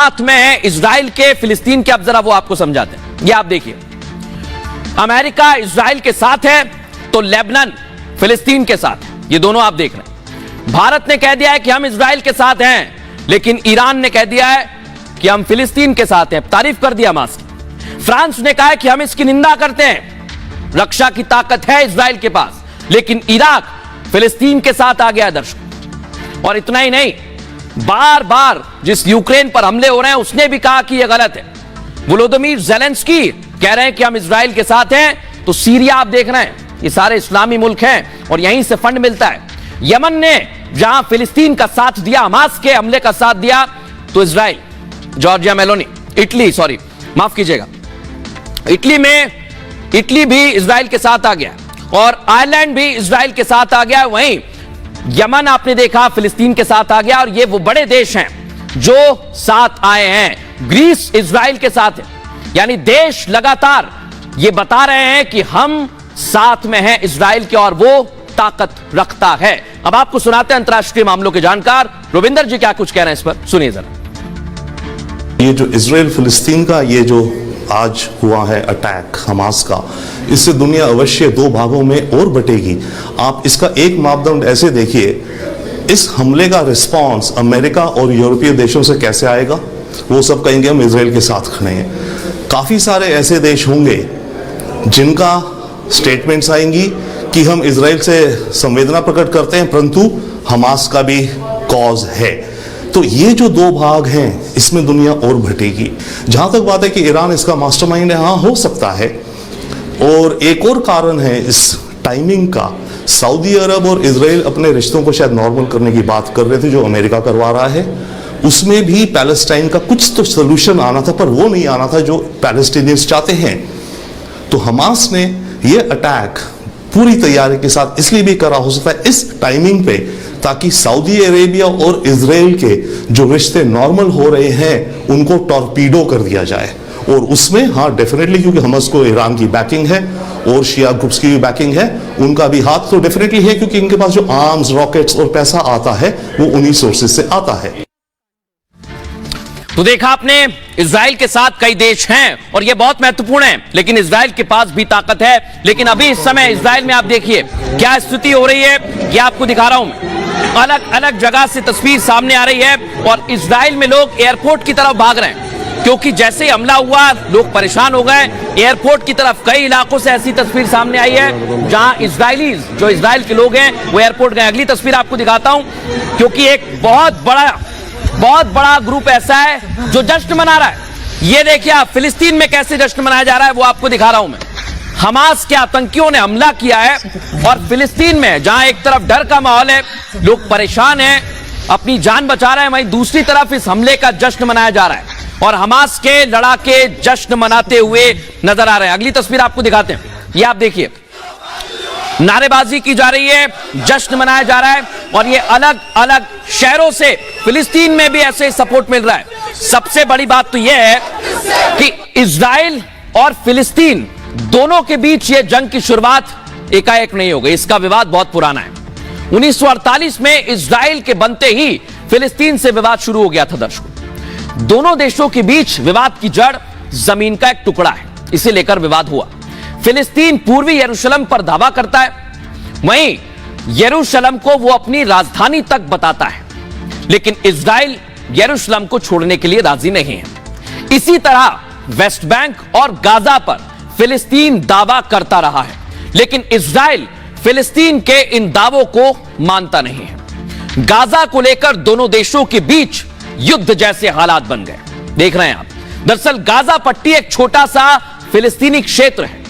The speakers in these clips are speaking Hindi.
साथ में है इजराइल के, फिलिस्तीन के। अब जरा वो आपको समझाते हैं। ये आप देखिए, अमेरिका इजराइल के साथ है तो लेबनान फिलिस्तीन के साथ है। ये दोनों आप देख रहे हैं। भारत ने कह दिया है कि हम इजराइल के साथ हैं, लेकिन ईरान ने कह दिया है कि हम फिलिस्तीन के साथ हैं। तारीफ कर दिया हमास की। फ्रांस ने कहा है कि हम इसकी निंदा करते हैं, रक्षा की ताकत है इजराइल के पास, लेकिन इराक फिलिस्तीन के साथ आ गया दर्शक। और इतना ही नहीं, बार बार जिस यूक्रेन पर हमले हो रहे हैं उसने भी कहा कि यह गलत है। वोलोदिमीर ज़ेलेंस्की कह रहे हैं कि हम इजराइल के साथ हैं। तो सीरिया आप देख रहे हैं, ये सारे इस्लामी मुल्क हैं और यहीं से फंड मिलता है। यमन ने जहां फिलिस्तीन का साथ दिया, हमास के हमले का साथ दिया, तो Israel, Giorgia Meloni, Italy, sorry माफ कीजिएगा, इटली भी इजराइल के साथ आ गया और आयरलैंड भी इजराइल के साथ आ गया। वहीं यमन आपने देखा फिलिस्तीन के साथ आ गया। और ये वो बड़े देश हैं जो साथ आए हैं। ग्रीस इजराइल के साथ है, यानी देश लगातार ये बता रहे हैं कि हम साथ में हैं इजराइल के और वो ताकत रखता है। अब आपको सुनाते हैं अंतर्राष्ट्रीय मामलों के जानकार रविंदर जी क्या कुछ कह रहे हैं इस पर, सुनिए जरा। ये जो इजराइल फिलिस्तीन का ये जो आज हुआ है अटैक हमास का, इससे दुनिया अवश्य दो भागों में और बटेगी। आप इसका एक मापदंड ऐसे देखिए, इस हमले का रिस्पांस अमेरिका और यूरोपीय देशों से कैसे आएगा। वो सब कहेंगे हम इजराइल के साथ खड़े हैं। काफी सारे ऐसे देश होंगे जिनका स्टेटमेंट्स आएंगी कि हम इजराइल से संवेदना प्रकट करते हैं, परंतु हमास का भी कॉज है। तो ये जो दो भाग हैं, इसमें दुनिया और भटेगी। जहां तक बात है कि ईरान इसका मास्टरमाइंड है, हाँ हो सकता है। और एक और कारण है इस टाइमिंग का, सऊदी अरब और इजराइल अपने रिश्तों को शायद नॉर्मल करने की बात कर रहे थे, जो अमेरिका करवा रहा है। उसमें भी पैलेस्टाइन का कुछ तो सोल्यूशन आना था, पर वो नहीं आना था जो पैलेस्टीनियंस चाहते हैं। तो हमास ने ये अटैक पूरी तैयारी के साथ इसलिए भी करा, हो सकता है इस टाइमिंग पे, ताकि सऊदी अरेबिया और इजराइल के जो रिश्ते नॉर्मल हो रहे हैं उनको टॉर्पीडो कर दिया जाए। और उसमें हाँ डेफिनेटली, क्योंकि हमास को ईरान की बैकिंग है और शिया ग्रुप्स की भी बैकिंग है, उनका भी हाथ तो डेफिनेटली है, क्योंकि इनके पास जो आर्म्स, रॉकेट्स और पैसा आता है वो उन्हीं सोर्सेज से आता है। तो देखा आपने, इजराइल के साथ कई देश हैं और यह बहुत महत्वपूर्ण है, लेकिन इजराइल के पास भी ताकत है। लेकिन अभी इस समय इजराइल में आप देखिए क्या स्थिति हो रही है, यह आपको दिखा रहा हूं मैं। अलग अलग जगह से तस्वीर सामने आ रही है और इजराइल में लोग एयरपोर्ट की तरफ भाग रहे हैं, क्योंकि जैसे ही हमला हुआ लोग परेशान हो गए एयरपोर्ट की तरफ। कई इलाकों से ऐसी तस्वीर सामने आई है जहां इजरायलीज, जो इजराइल के लोग हैं, वो एयरपोर्ट गए। अगली तस्वीर आपको दिखाता हूं, क्योंकि एक बहुत बड़ा ग्रुप ऐसा है जो जश्न मना रहा है। ये देखिए आप, फिलिस्तीन में कैसे जश्न मनाया जा रहा है वो आपको दिखा रहा हूं मैं। हमास के आतंकियों ने हमला किया है और फिलिस्तीन में जहां एक तरफ डर का माहौल है, लोग परेशान हैं, अपनी जान बचा रहे हैं, वहीं दूसरी तरफ इस हमले का जश्न मनाया जा रहा है और हमास के लड़ाके जश्न मनाते हुए नजर आ रहे हैं। अगली तस्वीर आपको दिखाते हैं, ये आप देखिए, नारेबाजी की जा रही है, जश्न मनाया जा रहा है और ये अलग अलग शहरों से फिलिस्तीन में भी ऐसे सपोर्ट मिल रहा है। सबसे बड़ी बात तो यह है कि इजराइल और फिलिस्तीन दोनों के बीच ये जंग की शुरुआत एकाएक नहीं हो गई, इसका विवाद बहुत पुराना है। 1948 में इजराइल के बनते ही फिलिस्तीन से विवाद शुरू हो गया था दर्शकों। दोनों देशों के बीच विवाद की जड़ जमीन का एक टुकड़ा है, इसे लेकर विवाद हुआ। फिलिस्तीन पूर्वी यरूशलेम पर दावा करता है, वहीं यरूशलेम को वो अपनी राजधानी तक बताता है, लेकिन इजराइल यरूशलेम को छोड़ने के लिए राजी नहीं है। इसी तरह वेस्ट बैंक और गाजा पर फिलिस्तीन दावा करता रहा है, लेकिन इजराइल फिलिस्तीन के इन दावों को मानता नहीं है। गाजा को लेकर दोनों देशों के बीच युद्ध जैसे हालात बन गए, देख रहे हैं आप। दरअसल गाजा पट्टी एक छोटा सा फिलिस्तीनी क्षेत्र है,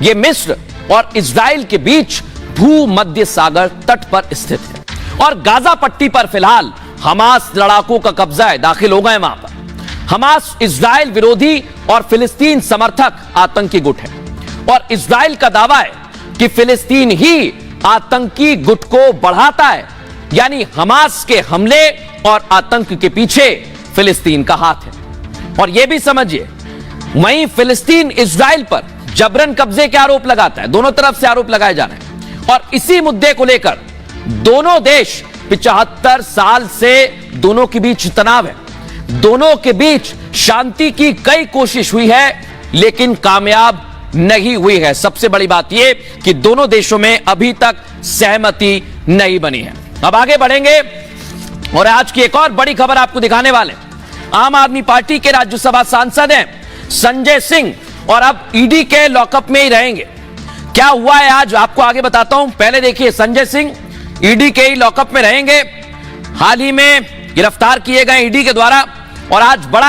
यह मिस्र और इजराइल के बीच भूमध्य सागर तट पर स्थित है और गाजा पट्टी पर फिलहाल हमास लड़ाकों का कब्जा है, दाखिल हो गए वहां पर। हमास इजराइल विरोधी और फिलिस्तीन समर्थक आतंकी गुट है और इजराइल का दावा है कि फिलिस्तीन ही आतंकी गुट को बढ़ाता है, यानी हमास के हमले और आतंक के पीछे फिलिस्तीन का हाथ है। और यह भी समझिए, वहीं फिलिस्तीन इजराइल पर जबरन कब्जे के आरोप लगाता है, दोनों तरफ से आरोप लगाए जा रहे हैं और इसी मुद्दे को लेकर दोनों देश 75 साल से दोनों के बीच तनाव है। दोनों के बीच शांति की कई कोशिश हुई है, लेकिन कामयाब नहीं हुई है। सबसे बड़ी बात यह कि दोनों देशों में अभी तक सहमति नहीं बनी है। अब आगे बढ़ेंगे और आज की एक और बड़ी खबर आपको दिखाने वाले। आम आदमी पार्टी के राज्यसभा सांसद हैं संजय सिंह और अब ईडी के लॉकअप में ही रहेंगे। क्या हुआ है आज आपको आगे बताता हूं। पहले देखिए, संजय सिंह ईडी के ही लॉकअप में रहेंगे। हाल ही में गिरफ्तार किए गए ईडी के द्वारा, और आज बड़ा